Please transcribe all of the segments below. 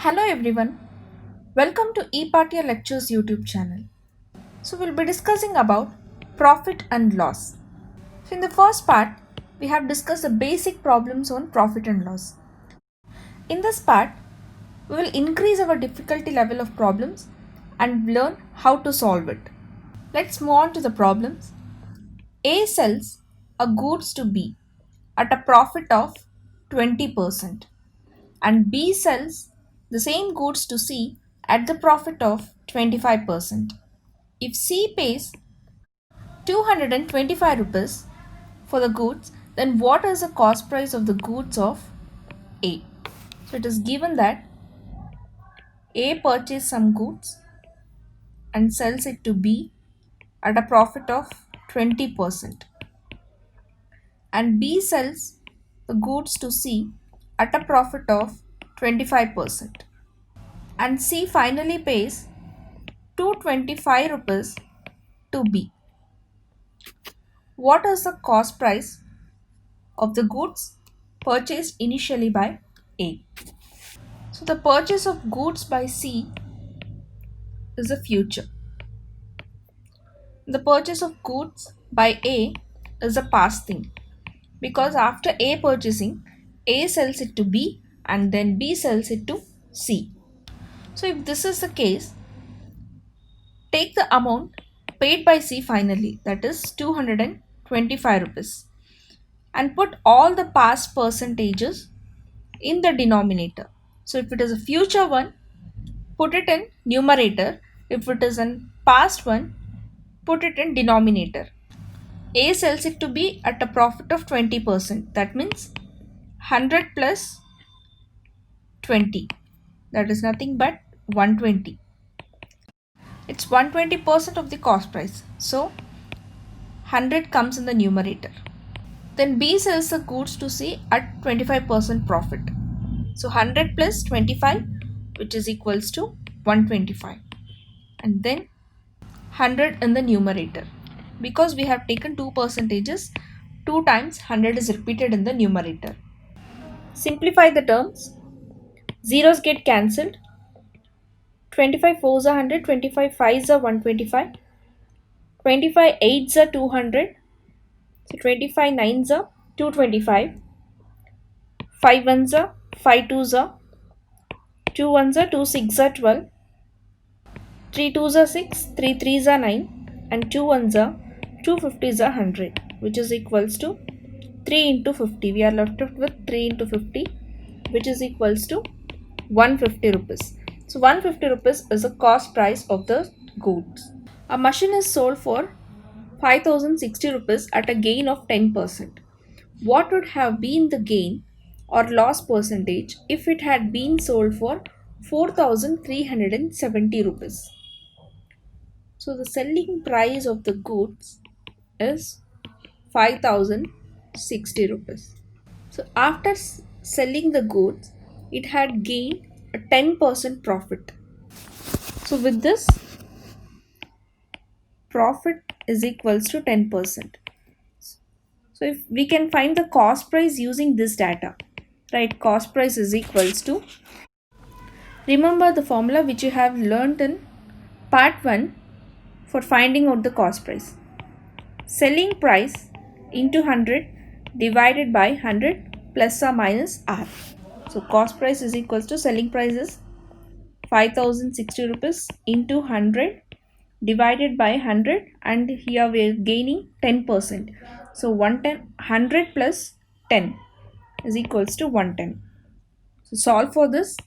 Hello everyone, welcome to ePartia Lectures YouTube channel. So we'll be discussing about profit and loss. So in the first part, we have discussed the basic problems on profit and loss. In this part, we will increase our difficulty level of problems and learn how to solve it. Let's move on to the problems. A sells a goods to B at a profit of 20% and B sells the same goods to C at the profit of 25%. If C pays 225 rupees for the goods, then what is the cost price of the goods of A? So it is given that A purchased some goods and sells it to B at a profit of 20% and B sells the goods to C at a profit of 25% and C finally pays 225 rupees to B. What is the cost price of the goods purchased initially by A? So the purchase of goods by C is the future. The purchase of goods by A is a past thing because after A purchasing, A sells it to B and then B sells it to C. So if this is the case, take the amount paid by C finally, that is 225 rupees, and put all the past percentages in the denominator. So if it is a future one, put it in numerator. If it is a past one, put it in denominator. A sells it to B at a profit of 20%. That means 100 plus 20. That is nothing but 120. It's 120% of the cost price. So 100 comes in the numerator. Then B sells the goods to C at 25% profit. So 100 plus 25, which is equals to 125. And then 100 in the numerator. Because we have taken two percentages, 2 times 100 is repeated in the numerator. Simplify the terms. Zeros get cancelled. 25 4s are 100, 25 5s are 125, 25 8s are 200, so 25 9s are 225, 5 1s are 5 2s are 2 1s are 2 6 are 12, 3 2s are 6, 3 3s are 9, and 2 1s are 2 50s are 100, which is equals to 3 into 50. We are left with 3 into 50, which is equals to 150 rupees. So 150 rupees is the cost price of the goods. A machine is sold for 5060 rupees at a gain of 10%. What would have been the gain or loss percentage if it had been sold for 4370 rupees? So the selling price of the goods is 5060 rupees. So after selling the goods, it had gained a 10% profit. So with this, profit is equals to 10%. So if we can find the cost price using this data, right? Cost price is equals to, remember the formula which you have learned in part 1 for finding out the cost price. Selling price into 100 divided by 100 plus or minus R. So cost price is equals to selling price is 5060 rupees into 100 divided by 100, and here we are gaining 10%. So 100 plus 10 is equals to 110. So solve for this.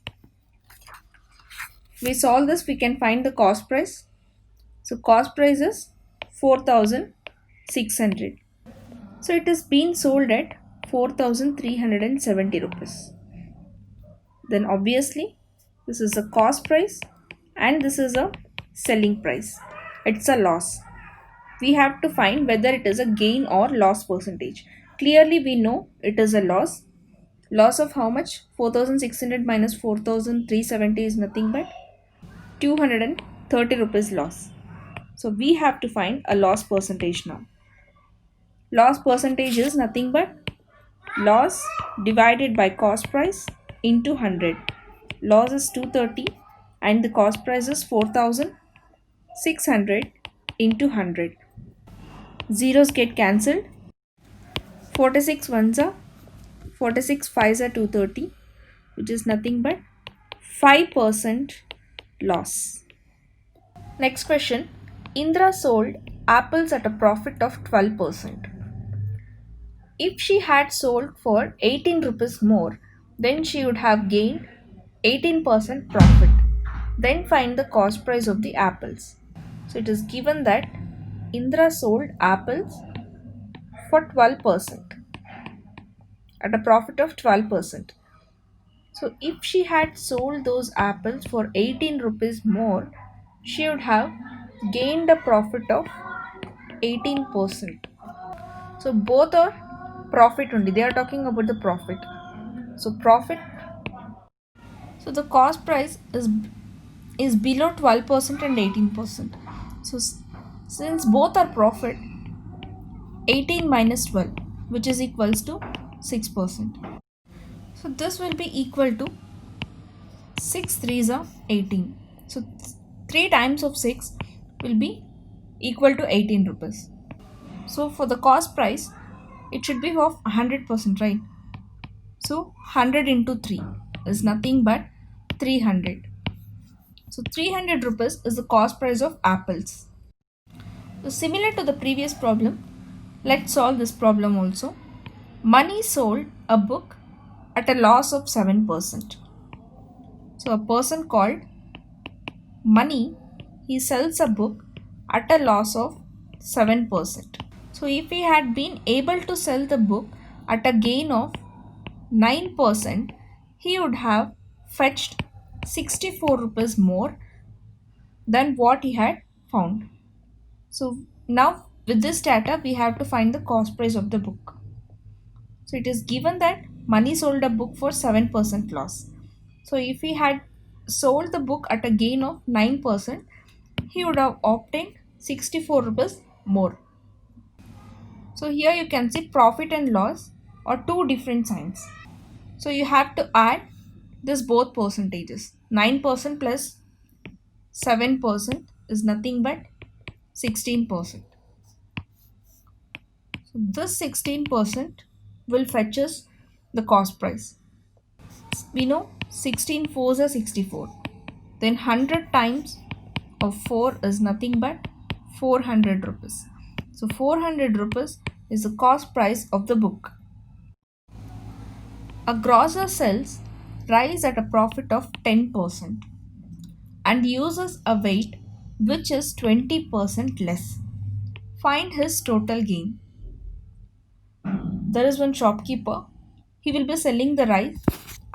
We solve this, we can find the cost price. So cost price is 4600. So it is being sold at 4370 rupees. Then obviously this is a cost price and this is a selling price. It's a loss. We have to find whether it is a gain or loss percentage. Clearly we know it is a loss. Loss of how much? 4600 minus 4370 is nothing but 230 rupees loss. So we have to find a loss percentage now. Loss percentage is nothing but loss divided by cost price into 100. loss is 230 and the cost price is 4600 into 100. Zeros get cancelled. 46 ones are 46 fives are 230, which is nothing but 5% loss. Next question. Indra sold apples at a profit of 12%. If she had sold for 18 rupees more, then she would have gained 18% profit. Then find the cost price of the apples. So it is given that Indra sold apples for 12% at a profit of 12%. So if she had sold those apples for 18 rupees more, she would have gained a profit of 18%. So both are profit only. They are talking about the profit. So profit. So the cost price is below 12% and 18%. So since both are profit, 18 minus 12, which is equals to 6%. So this will be equal to 6 threes are 18. So 3 times of 6 will be equal to 18 rupees. So for the cost price, it should be of 100%, right? So 100 into 3 is nothing but 300. So 300 rupees is the cost price of apples. So similar to the previous problem, let's solve this problem also. Money sold a book at a loss of 7%. So a person called Money, he sells a book at a loss of 7%. So if he had been able to sell the book at a gain of 9%, he would have fetched 64 rupees more than what he had found. So now with this data, we have to find the cost price of the book. So it is given that Money sold a book for 7% loss. So if he had sold the book at a gain of 9%, he would have obtained 64 rupees more. So here you can see profit and loss are two different signs. So you have to add this both percentages. 9% plus 7% is nothing but 16%. So this 16% will fetch us the cost price. We know 16 fours are 64. Then 100 times of 4 is nothing but 400 rupees. So 400 rupees is the cost price of the book. A grocer sells rice at a profit of 10% and uses a weight which is 20% less. Find his total gain. There is one shopkeeper. He will be selling the rice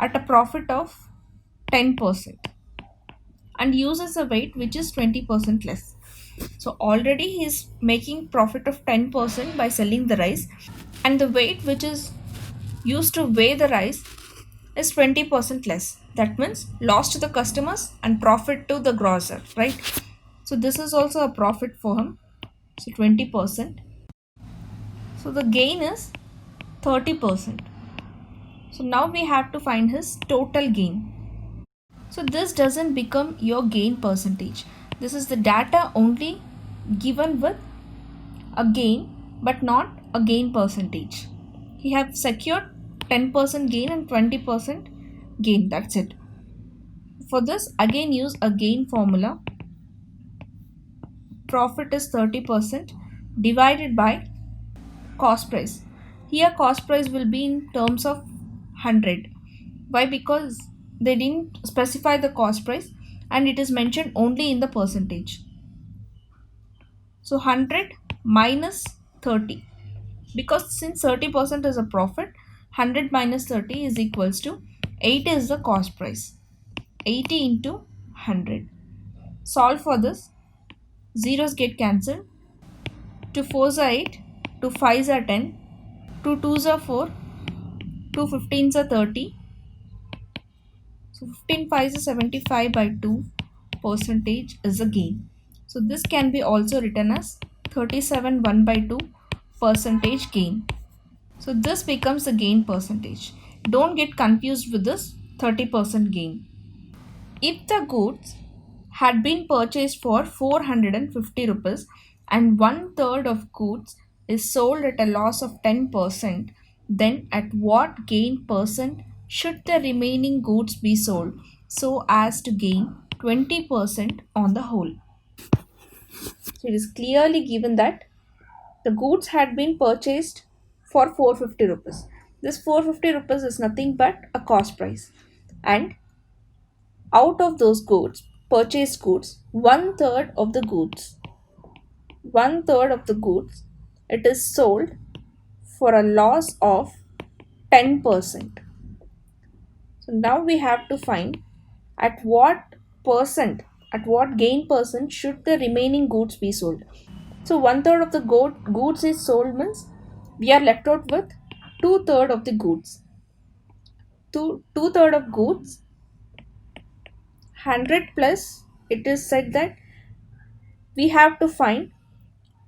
at a profit of 10% and uses a weight which is 20% less. So already he is making profit of 10% by selling the rice, and the weight which is used to weigh the rice is 20% less. That means loss to the customers and profit to the grocer, right? So this is also a profit for him. So 20%. So the gain is 30%. So now we have to find his total gain. So this doesn't become your gain percentage. This is the data only given with a gain but not a gain percentage. He have secured 10% gain and 20% gain. That's it. For this, again use a gain formula. Profit is 30% divided by cost price. Here cost price will be in terms of 100. Why? Because they didn't specify the cost price and it is mentioned only in the percentage. So 100 minus 30. Because since 30% is a profit, 100 minus 30 is equals to 80 is the cost price. 80 into 100. Solve for this. Zeros get cancelled. 2 4s are 8. 2 5s are 10. 2 2s are 4. 2 15s are 30. So 15 5s is 75 by 2 percentage is a gain. So this can be also written as 37 1 by 2 percentage gain. So this becomes the gain percentage. Don't get confused with this 30% gain. If the goods had been purchased for 450 rupees and one third of goods is sold at a loss of 10%, then at what gain percent should the remaining goods be sold so as to gain 20% on the whole? So it is clearly given that the goods had been purchased for 450 rupees. This 450 rupees is nothing but a cost price. And out of those goods, purchased goods, one third of the goods, it is sold for a loss of 10%. So now we have to find at what percent, at what gain percent should the remaining goods be sold. So one third of the goods is sold means we are left out with two third of the goods. Two third of goods, 100 plus, it is said that we have to find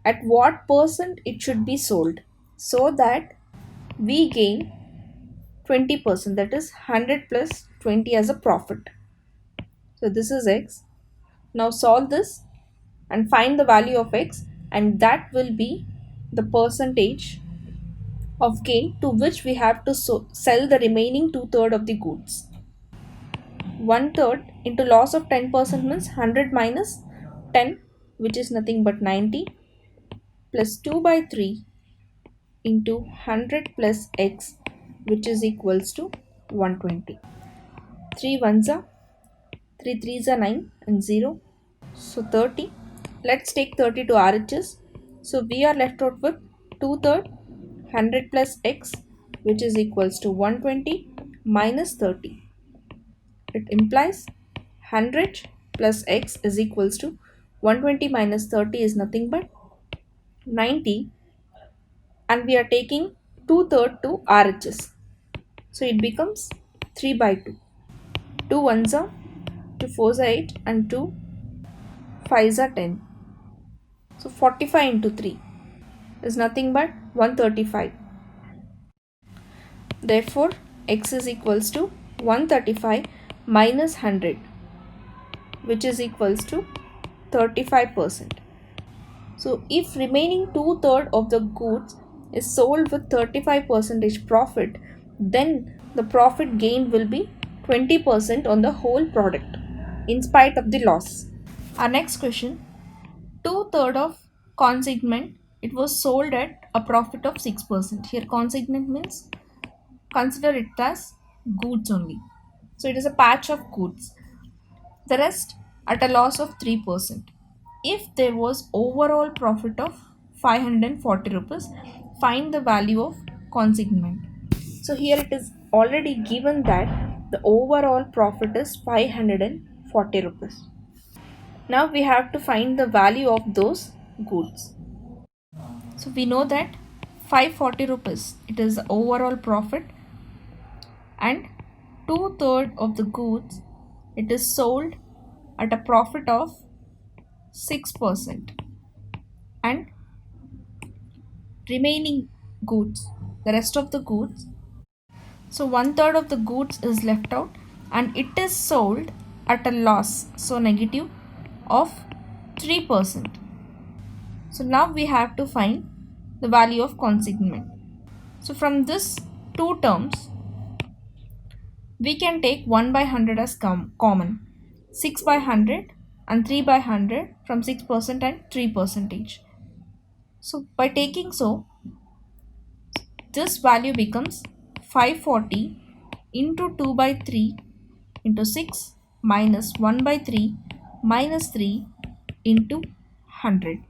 at what percent it should be sold so that we gain 20%, that is 100 plus 20 as a profit. So this is x. Now solve this and find the value of x, and that will be the percentage of gain to which we have to sell the remaining two third of the goods. One third into loss of 10% means 100 minus 10, which is nothing but 90, plus 2 by 3 into 100 plus x, which is equals to 120. 3 ones are 3 threes are 9 and 0. So 30. Let's take 30 to RHS. So we are left out with 2 third 100 plus x, which is equals to 120 minus 30. It implies 100 plus x is equals to 120 minus 30 is nothing but 90, and we are taking 2 third to RHS. So it becomes 3 by 2. 2 ones are 2 fours are 8 and 2 fives are 10. So 45 into 3 is nothing but 135. Therefore, x is equals to 135 minus 100, which is equals to 35%. So if remaining two third of the goods is sold with 35% profit, then the profit gain will be 20% on the whole product in spite of the loss. Our next question, two third of consignment, it was sold at a profit of 6%. Here consignment means consider it as goods only. So it is a patch of goods. The rest at a loss of 3%. If there was overall profit of 540 rupees, find the value of consignment. So here it is already given that the overall profit is 540 rupees. Now we have to find the value of those goods. So we know that 540 rupees, it is the overall profit, and two third of the goods, it is sold at a profit of 6%, and remaining goods, the rest of the goods, so one third of the goods is left out and it is sold at a loss, so negative of 3%. So now we have to find the value of consignment. So from this two terms, we can take 1 by 100 as common, 6 by 100 and 3 by 100 from 6% and 3%. So by taking so, this value becomes 540 into 2 by 3 into 6 minus 1 by 3 minus 3 into 100.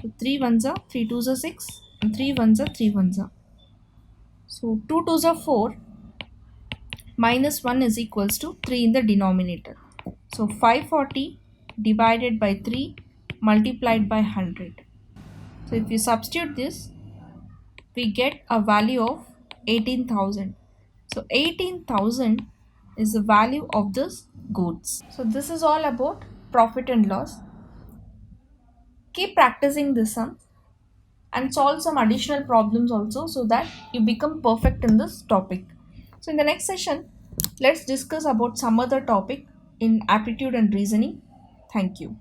So 3 ones are 3 twos are 6 and 3 ones are 3 ones are. So 2 twos are 4 minus 1 is equals to 3 in the denominator. So 540 divided by 3 multiplied by 100. So if you substitute this, we get a value of 18,000. So 18,000 is the value of this goods. So this is all about profit and loss. Keep practicing this sum and solve some additional problems also so that you become perfect in this topic. So in the next session, let's discuss about some other topic in aptitude and reasoning. Thank you.